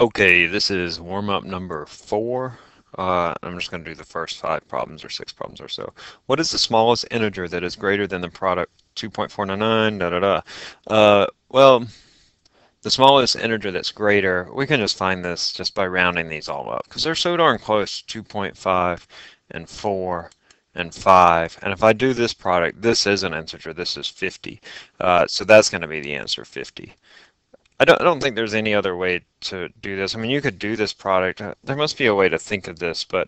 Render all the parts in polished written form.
Okay, this is warm-up number 4. I'm just going to do the first 5 problems or 6 problems or so. What is the smallest integer that is greater than the product 2.499, da da da? Well, the smallest integer that's greater, we can just find this just by rounding these all up because they're so darn close, 2.5 and 4 and 5. And if I do this product, this is an integer, this is 50. So that's going to be the answer, 50. I don't think there's any other way to do this. I mean, you could do this product. There must be a way to think of this, but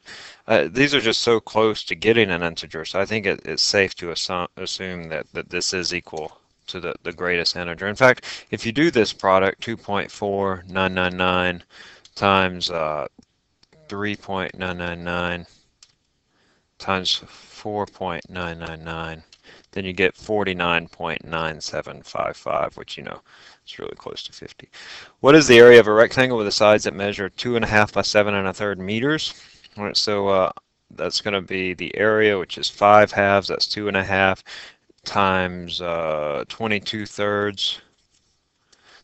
these are just so close to getting an integer, so I think it's safe to assume that this is equal to the greatest integer. In fact, if you do this product, 2.4999 times 3.999 times 4.999, then you get 49.9755, which it's really close to 50. What is the area of a rectangle with the sides that measure 2.5 by 7 1/3 meters? All right, so that's going to be the area, which is 5 halves. That's 2.5 times 22 thirds.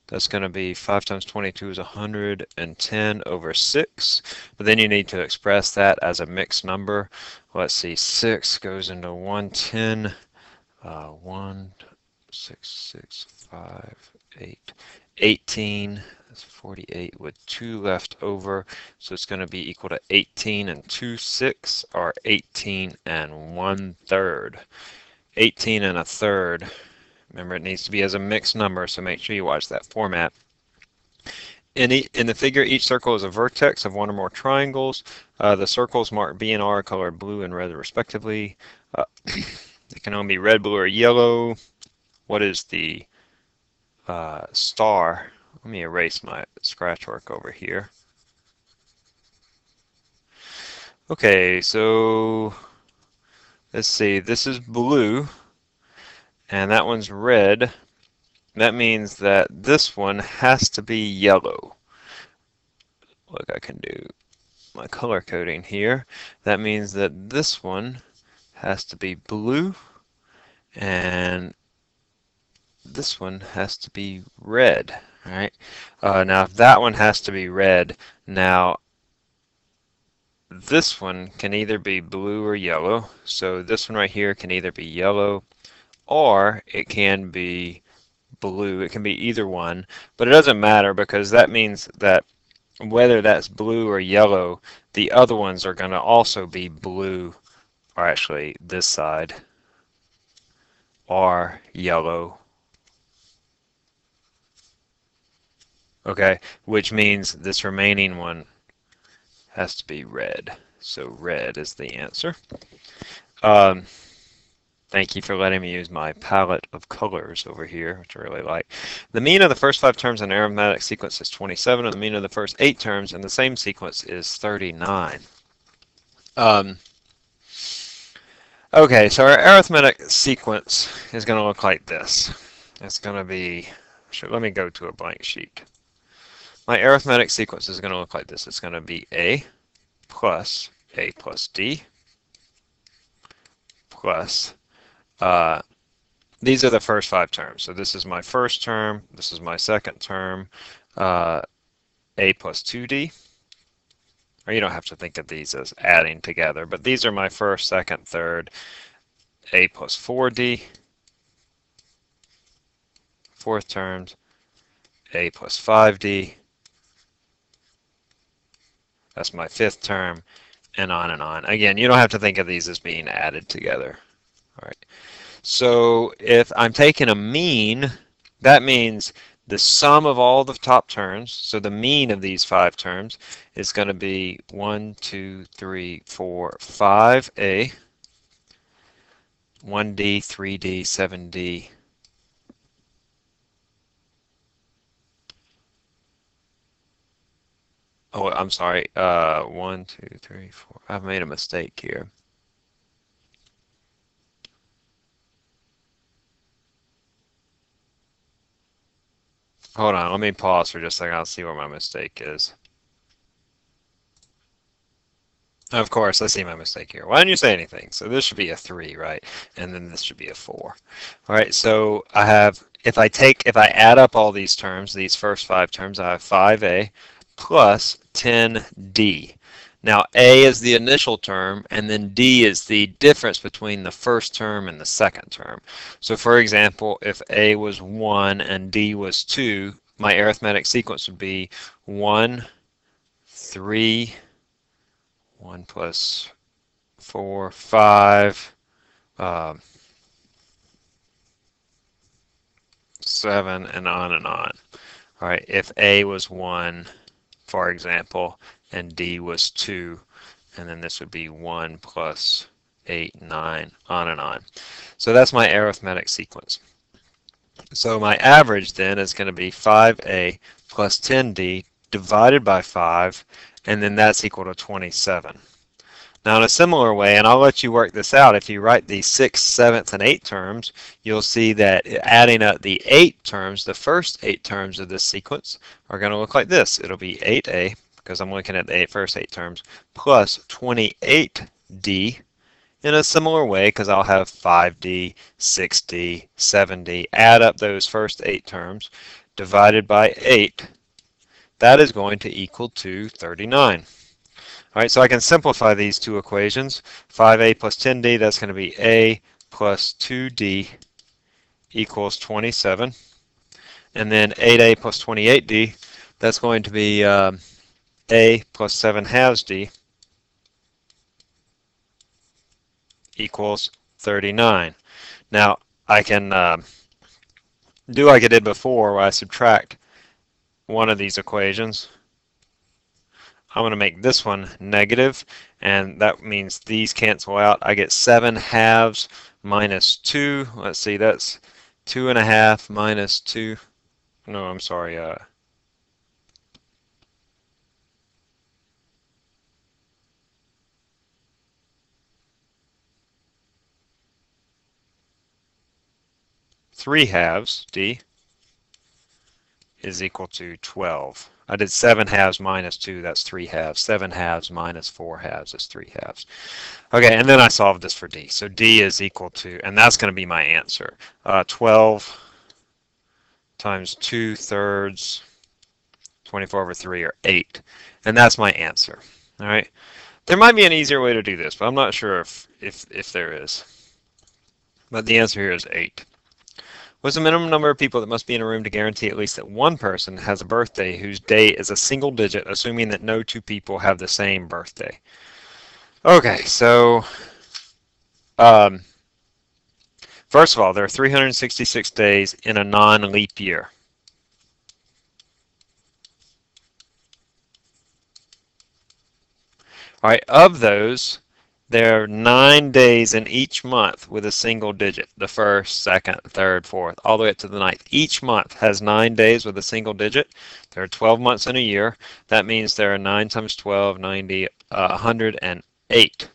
That's going to be 5 times 22 is 110 over 6. But then you need to express that as a mixed number. Let's see, 6 goes into 110. 1, 6, 6, 5, 8, 18. That's 48 with 2 left over. So it's going to be equal to 18 and 2 6, or 18 and 1/3. 18 and 1/3. Remember, it needs to be as a mixed number, so make sure you watch that format. In the figure, each circle is a vertex of one or more triangles. The circles marked B and R are colored blue and red respectively. It can only be red, blue, or yellow. What is the star? Let me erase my scratch work over here. Okay, so let's see. This is blue, and that one's red. That means that this one has to be yellow. Look, I can do my color coding here. That means that this one has to be blue, and this one has to be red, right? Now, if that one has to be red, now this one can either be blue or yellow. So this one right here can either be yellow or it can be blue. It can be either one, but it doesn't matter because that means that whether that's blue or yellow, the other ones are going to also be blue, or actually this side, or yellow. Okay, which means this remaining one has to be red. So red is the answer. Um, Thank you for letting me use my palette of colors over here, which I really like. The mean of the first 5 terms in an arithmetic sequence is 27, and the mean of the first 8 terms in the same sequence is 39. Okay, so our arithmetic sequence is going to look like this. It's going to be, let me go to a blank sheet. My arithmetic sequence is going to look like this. It's going to be A plus D plus, these are the first 5 terms. So this is my first term, this is my second term, A plus 2D. Or you don't have to think of these as adding together, but these are my first, second, third, A plus 4D, fourth terms, A plus 5D, that's my fifth term, and on and on. Again, you don't have to think of these as being added together. All right. So if I'm taking a mean, that means the sum of all the top terms, so the mean of these 5 terms is going to be 1, 2, 3, 4, 5A, 1D, 3D, 7D. Oh, I'm sorry. 1, 2, 3, 4. I've made a mistake here. Hold on, let me pause for just a second. I'll see where my mistake is. Of course, I see my mistake here. Why didn't you say anything? So this should be a 3, right? And then this should be a 4. All right, so I have, if I add up all these terms, these first 5 terms, I have 5A plus 10d. Now, A is the initial term, and then D is the difference between the first term and the second term. So, for example, if A was 1 and D was 2, my arithmetic sequence would be 1, 3, 1 plus 4, 5, 7, and on and on. All right, if A was 1, for example, and D was 2, and then this would be 1 plus 8, 9, on and on. So that's my arithmetic sequence. So my average then is going to be 5A plus 10D divided by 5, and then that's equal to 27. Now in a similar way, and I'll let you work this out, if you write the 6th, 7th, and 8th terms, you'll see that adding up the 8 terms, the first 8 terms of this sequence, are going to look like this. It'll be 8A, because I'm looking at the first 8 terms, plus 28D, in a similar way, because I'll have 5D, 6D, 7D, add up those first 8 terms, divided by 8, that is going to equal to 39. All right, so I can simplify these two equations. 5A plus 10D, that's going to be A plus 2D equals 27. And then 8A plus 28D, that's going to be A plus 7 halves D equals 39. Now, I can do like I did before, where I subtract one of these equations. I'm going to make this one negative, and that means these cancel out. I get 7 halves minus 2. Let's see, that's 2.5 minus 2. No, I'm sorry. 3 halves, D, is equal to 12. I did 7 halves minus 2, that's 3 halves. 7 halves minus 4 halves is 3 halves. Okay, and then I solved this for D. So D is equal to, and that's going to be my answer, 12 times 2/3, 24 over 3, or 8. And that's my answer. All right. There might be an easier way to do this, but I'm not sure if there is. But the answer here is 8. What's the minimum number of people that must be in a room to guarantee at least that one person has a birthday whose date is a single digit, assuming that no two people have the same birthday? Okay, so first of all, there are 366 days in a non-leap year. All right, of those, there are 9 days in each month with a single digit. The first, second, third, fourth, all the way up to the ninth. Each month has 9 days with a single digit. There are 12 months in a year. That means there are 9 times 12, 90, 108.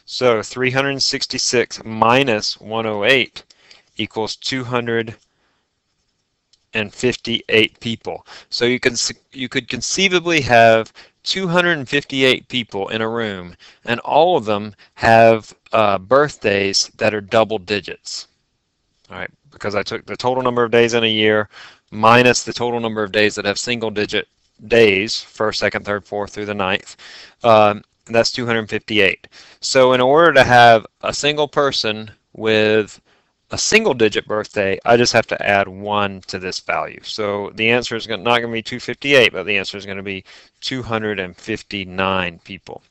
So 366 minus 108 equals 258 people. So you could conceivably have 258 people in a room, and all of them have birthdays that are double digits. All right, because I took the total number of days in a year minus the total number of days that have single digit days, first, second, third, fourth through the ninth. That's 258. So in order to have a single person with a single digit birthday, I just have to add 1 to this value. So the answer is not going to be 258, but the answer is going to be 259 people.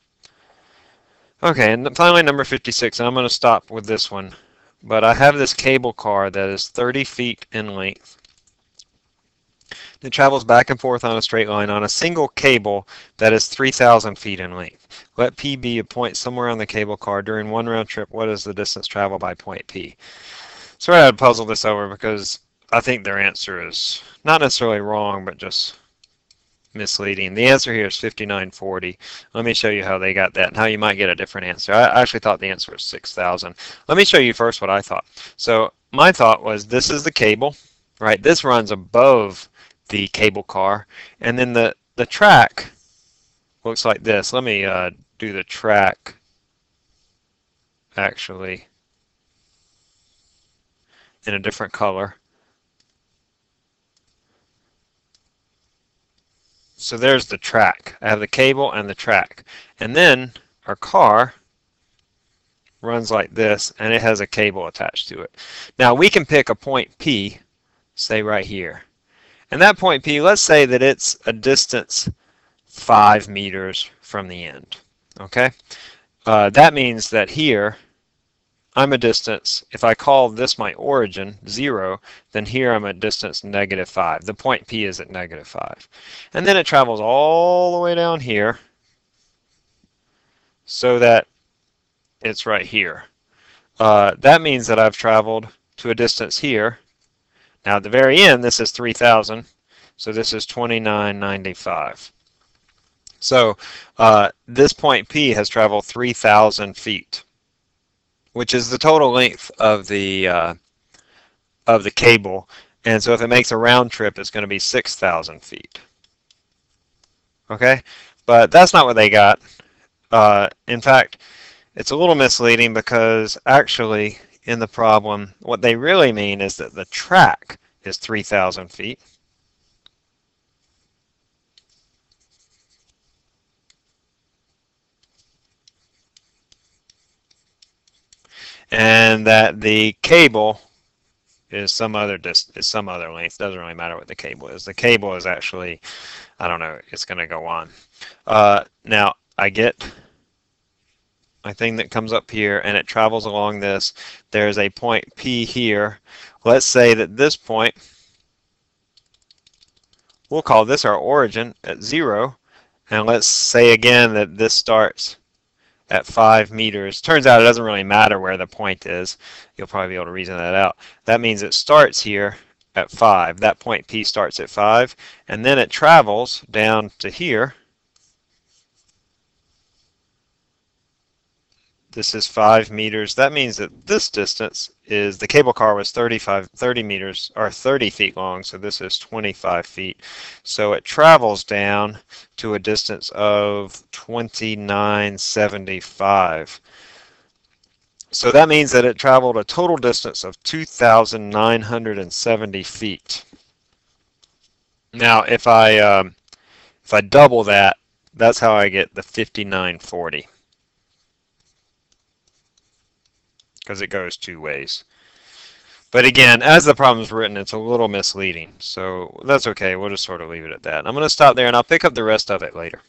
Okay, and finally number 56, and I'm going to stop with this one. But I have this cable car that is 30 feet in length. It travels back and forth on a straight line on a single cable that is 3,000 feet in length. Let P be a point somewhere on the cable car. During one round trip, what is the distance traveled by point P? So I had to puzzle this over because I think their answer is not necessarily wrong, but just misleading. The answer here is 5940. Let me show you how they got that and how you might get a different answer. I actually thought the answer was 6,000. Let me show you first what I thought. So my thought was this is the cable, right? This runs above the cable car, and then the track looks like this. Let me do the track actually in a different color. So there's the track. I have the cable and the track. And then our car runs like this, and it has a cable attached to it. Now we can pick a point P, say right here. And that point P, let's say that it's a distance 5 meters from the end. Okay? That means that here, I'm a distance, if I call this my origin, 0, then here I'm at distance -5. The point P is at -5. And then it travels all the way down here so that it's right here. That means that I've traveled to a distance here. Now at the very end, this is 3,000, so this is 2995. So this point P has traveled 3,000 feet, which is the total length of the cable. And so if it makes a round trip, it's going to be 6,000 feet. Okay, but that's not what they got. In fact, it's a little misleading because actually in the problem, what they really mean is that the track is 3,000 feet. And that the cable is some other length. Doesn't really matter what the cable is. The cable is actually, I don't know, it's going to go on. Now I get my thing that comes up here and it travels along this. There's a point P here. Let's say that this point, we'll call this our origin at 0. And let's say again that this starts at 5 meters. Turns out it doesn't really matter where the point is. You'll probably be able to reason that out. That means it starts here at 5. That point P starts at 5. And then it travels down to here. This is 5 meters. That means that this distance is, the cable car was 30 meters, or 30 feet long, so this is 25 feet. So it travels down to a distance of 2975. So that means that it traveled a total distance of 2,970 feet. Now, if I double that, that's how I get the 5940. Because it goes 2 ways. But again, as the problem's written, it's a little misleading. So that's okay. We'll just sort of leave it at that. I'm going to stop there and I'll pick up the rest of it later.